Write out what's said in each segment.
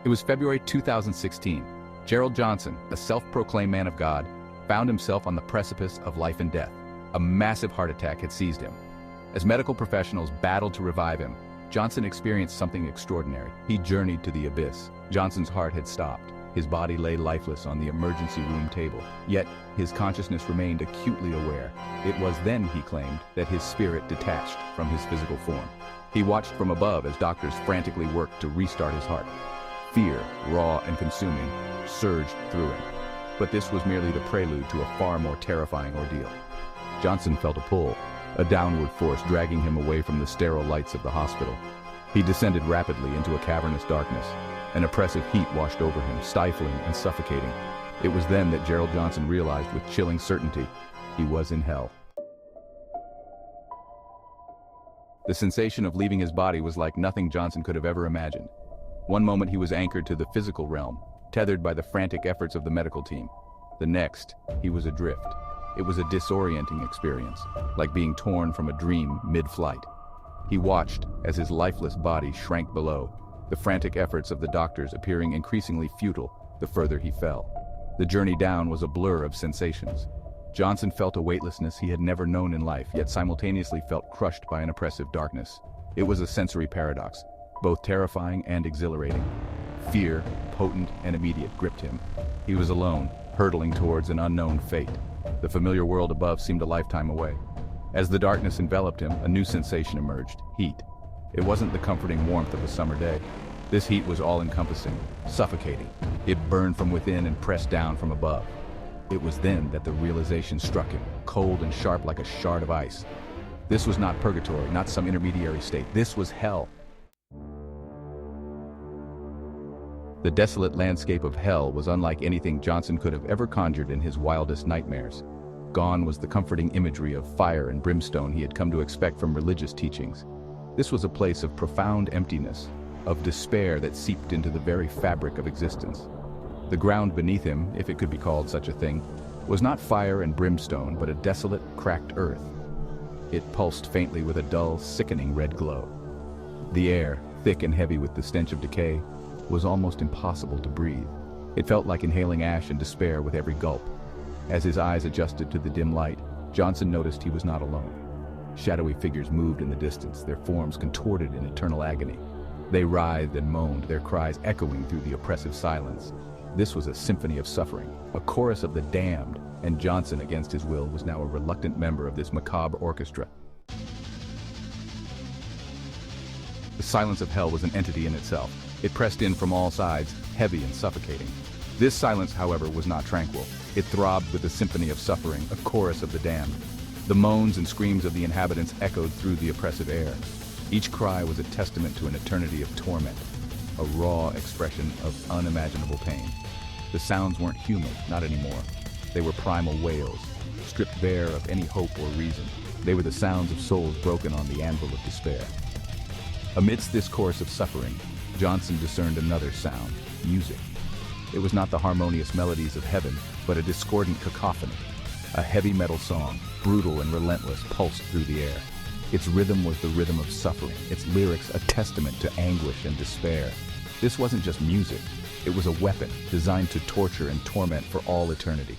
It was February 2016. Gerald Johnson, a self-proclaimed man of God, found himself on the precipice of life and death. A massive heart attack had seized him. As medical professionals battled to revive him, Johnson experienced something extraordinary. He journeyed to the abyss. Johnson's heart had stopped. His body lay lifeless on the emergency room table. Yet, his consciousness remained acutely aware. It was then, he claimed, that his spirit detached from his physical form. He watched from above as doctors frantically worked to restart his heart. Fear, raw and consuming, surged through him. But this was merely the prelude to a far more terrifying ordeal. Johnson felt a pull, a downward force dragging him away from the sterile lights of the hospital. He descended rapidly into a cavernous darkness. An oppressive heat washed over him, stifling and suffocating. It was then that Gerald Johnson realized with chilling certainty he was in hell. The sensation of leaving his body was like nothing Johnson could have ever imagined. One moment he was anchored to the physical realm, tethered by the frantic efforts of the medical team. The next, he was adrift. It was a disorienting experience, like being torn from a dream mid-flight. He watched as his lifeless body shrank below, the frantic efforts of the doctors appearing increasingly futile the further he fell. The journey down was a blur of sensations. Johnson felt a weightlessness he had never known in life, yet simultaneously felt crushed by an oppressive darkness. It was a sensory paradox, both terrifying and exhilarating. Fear, potent and immediate, gripped him. He was alone, hurtling towards an unknown fate. The familiar world above seemed a lifetime away. As the darkness enveloped him, a new sensation emerged: heat. It wasn't the comforting warmth of a summer day. This heat was all-encompassing, suffocating. It burned from within and pressed down from above. It was then that the realization struck him, cold and sharp like a shard of ice. This was not purgatory, not some intermediary state. This was hell. The desolate landscape of hell was unlike anything Johnson could have ever conjured in his wildest nightmares. Gone was the comforting imagery of fire and brimstone he had come to expect from religious teachings. This was a place of profound emptiness, of despair that seeped into the very fabric of existence. The ground beneath him, if it could be called such a thing, was not fire and brimstone, but a desolate, cracked earth. It pulsed faintly with a dull, sickening red glow. The air, thick and heavy with the stench of decay, was almost impossible to breathe. It felt like inhaling ash and despair with every gulp. As his eyes adjusted to the dim light, Johnson noticed he was not alone. Shadowy figures moved in the distance, their forms contorted in eternal agony. They writhed and moaned, their cries echoing through the oppressive silence. This was a symphony of suffering, a chorus of the damned, and Johnson, against his will, was now a reluctant member of this macabre orchestra. The silence of hell was an entity in itself. It pressed in from all sides, heavy and suffocating. This silence, however, was not tranquil. It throbbed with a symphony of suffering, a chorus of the damned. The moans and screams of the inhabitants echoed through the oppressive air. Each cry was a testament to an eternity of torment, a raw expression of unimaginable pain. The sounds weren't human, not anymore. They were primal wails, stripped bare of any hope or reason. They were the sounds of souls broken on the anvil of despair. Amidst this chorus of suffering, Johnson discerned another sound: music. It was not the harmonious melodies of heaven, but a discordant cacophony. A heavy metal song, brutal and relentless, pulsed through the air. Its rhythm was the rhythm of suffering, its lyrics a testament to anguish and despair. This wasn't just music, it was a weapon designed to torture and torment for all eternity.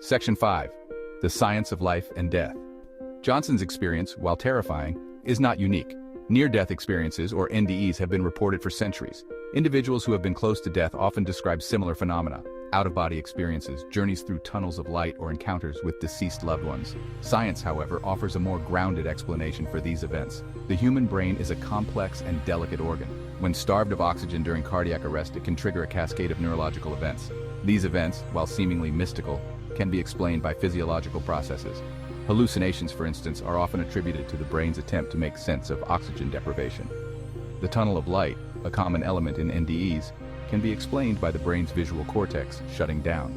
Section 5. The Science of Life and Death. Johnson's experience, while terrifying, is not unique. Near-death experiences, or NDEs, have been reported for centuries. Individuals who have been close to death often describe similar phenomena: out-of-body experiences, journeys through tunnels of light, or encounters with deceased loved ones. Science, however, offers a more grounded explanation for these events. The human brain is a complex and delicate organ. When starved of oxygen during cardiac arrest, it can trigger a cascade of neurological events. These events, while seemingly mystical, can be explained by physiological processes. Hallucinations, for instance, are often attributed to the brain's attempt to make sense of oxygen deprivation. The tunnel of light, a common element in NDEs, can be explained by the brain's visual cortex shutting down.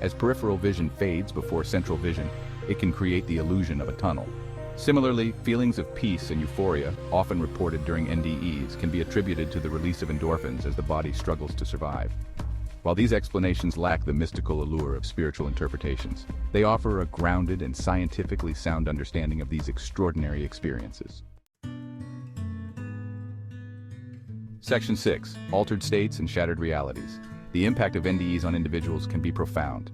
As peripheral vision fades before central vision, it can create the illusion of a tunnel. Similarly, feelings of peace and euphoria, often reported during NDEs, can be attributed to the release of endorphins as the body struggles to survive. While these explanations lack the mystical allure of spiritual interpretations, they offer a grounded and scientifically sound understanding of these extraordinary experiences. Section 6. Altered states and shattered realities. The impact of NDEs on individuals can be profound.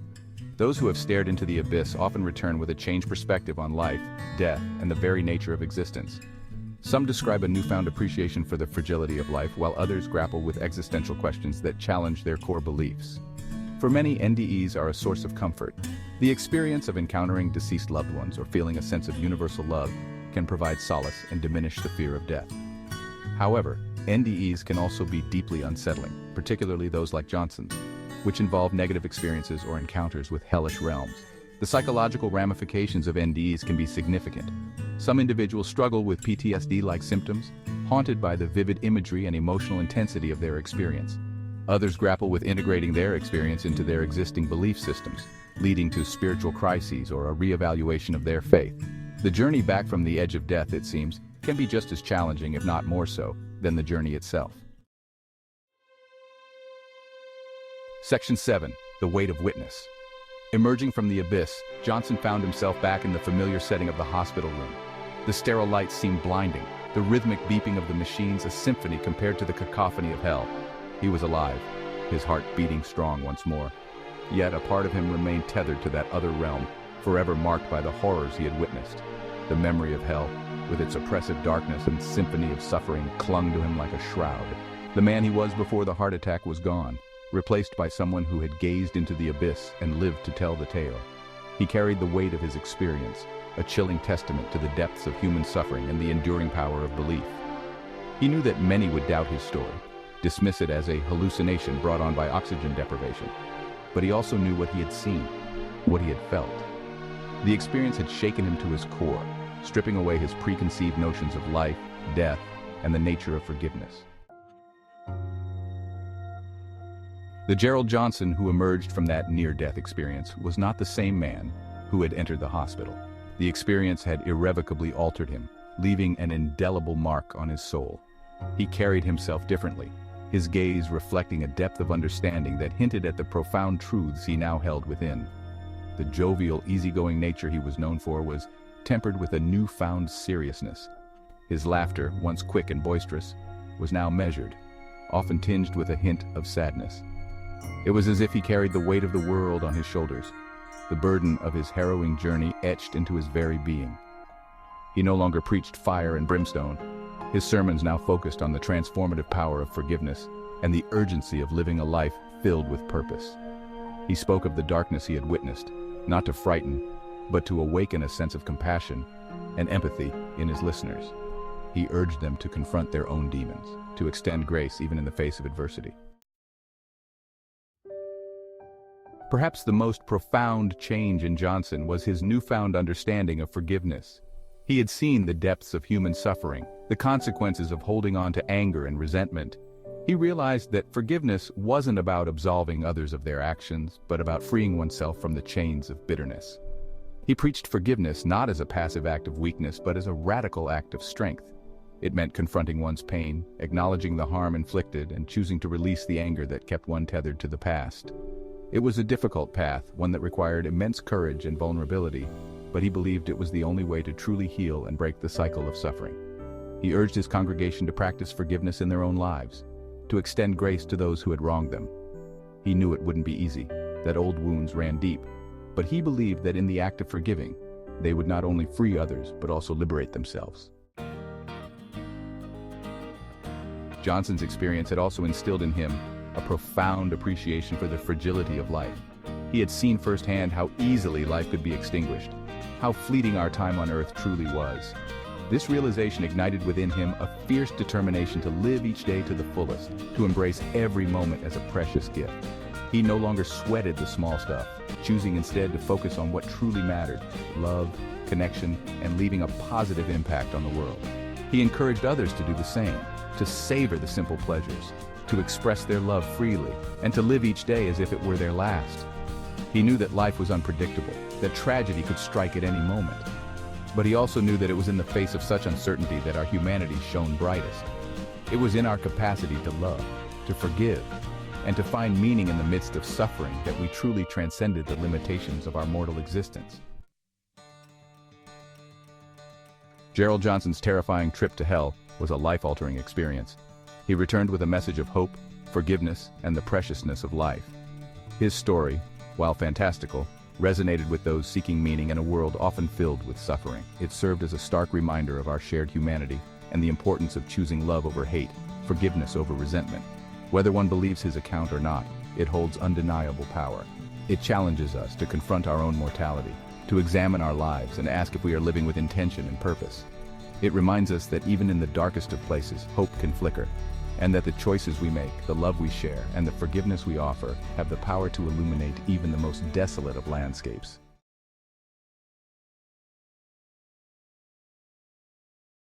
Those who have stared into the abyss often return with a changed perspective on life, death, and the very nature of existence. Some describe a newfound appreciation for the fragility of life, while others grapple with existential questions that challenge their core beliefs. For many, NDEs are a source of comfort. The experience of encountering deceased loved ones or feeling a sense of universal love can provide solace and diminish the fear of death. However, NDEs can also be deeply unsettling, particularly those like Johnson's, which involve negative experiences or encounters with hellish realms. The psychological ramifications of NDEs can be significant. Some individuals struggle with PTSD-like symptoms, haunted by the vivid imagery and emotional intensity of their experience. Others grapple with integrating their experience into their existing belief systems, leading to spiritual crises or a reevaluation of their faith. The journey back from the edge of death, it seems, can be just as challenging, if not more so, than the journey itself. Section 7. The weight of witness. Emerging from the abyss, Johnson found himself back in the familiar setting of the hospital room. The sterile lights seemed blinding, the rhythmic beeping of the machines a symphony compared to the cacophony of hell. He was alive, his heart beating strong once more. Yet a part of him remained tethered to that other realm, forever marked by the horrors he had witnessed. The memory of hell, with its oppressive darkness and symphony of suffering, clung to him like a shroud. The man he was before the heart attack was gone, replaced by someone who had gazed into the abyss and lived to tell the tale. He carried the weight of his experience, a chilling testament to the depths of human suffering and the enduring power of belief. He knew that many would doubt his story, dismiss it as a hallucination brought on by oxygen deprivation. But he also knew what he had seen, what he had felt. The experience had shaken him to his core, stripping away his preconceived notions of life, death, and the nature of forgiveness. The Gerald Johnson who emerged from that near-death experience was not the same man who had entered the hospital. The experience had irrevocably altered him, leaving an indelible mark on his soul. He carried himself differently, his gaze reflecting a depth of understanding that hinted at the profound truths he now held within. The jovial, easygoing nature he was known for was tempered with a newfound seriousness. His laughter, once quick and boisterous, was now measured, often tinged with a hint of sadness. It was as if he carried the weight of the world on his shoulders, the burden of his harrowing journey etched into his very being. He no longer preached fire and brimstone. His sermons now focused on the transformative power of forgiveness and the urgency of living a life filled with purpose. He spoke of the darkness he had witnessed, not to frighten, but to awaken a sense of compassion and empathy in his listeners. He urged them to confront their own demons, to extend grace even in the face of adversity. Perhaps the most profound change in Johnson was his newfound understanding of forgiveness. He had seen the depths of human suffering, the consequences of holding on to anger and resentment. He realized that forgiveness wasn't about absolving others of their actions, but about freeing oneself from the chains of bitterness. He preached forgiveness not as a passive act of weakness, but as a radical act of strength. It meant confronting one's pain, acknowledging the harm inflicted, and choosing to release the anger that kept one tethered to the past. It was a difficult path, one that required immense courage and vulnerability, but he believed it was the only way to truly heal and break the cycle of suffering. He urged his congregation to practice forgiveness in their own lives, to extend grace to those who had wronged them. He knew it wouldn't be easy, that old wounds ran deep, but he believed that in the act of forgiving, they would not only free others, but also liberate themselves. Johnson's experience had also instilled in him a profound appreciation for the fragility of life. He had seen firsthand how easily life could be extinguished, how fleeting our time on earth truly was. This realization ignited within him a fierce determination to live each day to the fullest, to embrace every moment as a precious gift. He no longer sweated the small stuff, choosing instead to focus on what truly mattered: love, connection, and leaving a positive impact on the world. He encouraged others to do the same, to savor the simple pleasures, to express their love freely, and to live each day as if it were their last. He knew that life was unpredictable, that tragedy could strike at any moment. But he also knew that it was in the face of such uncertainty that our humanity shone brightest. It was in our capacity to love, to forgive, and to find meaning in the midst of suffering that we truly transcended the limitations of our mortal existence. Gerald Johnson's terrifying trip to hell was a life-altering experience. He returned with a message of hope, forgiveness, and the preciousness of life. His story, while fantastical, resonated with those seeking meaning in a world often filled with suffering. It served as a stark reminder of our shared humanity and the importance of choosing love over hate, forgiveness over resentment. Whether one believes his account or not, it holds undeniable power. It challenges us to confront our own mortality, to examine our lives and ask if we are living with intention and purpose. It reminds us that even in the darkest of places, hope can flicker, and that the choices we make, the love we share, and the forgiveness we offer have the power to illuminate even the most desolate of landscapes.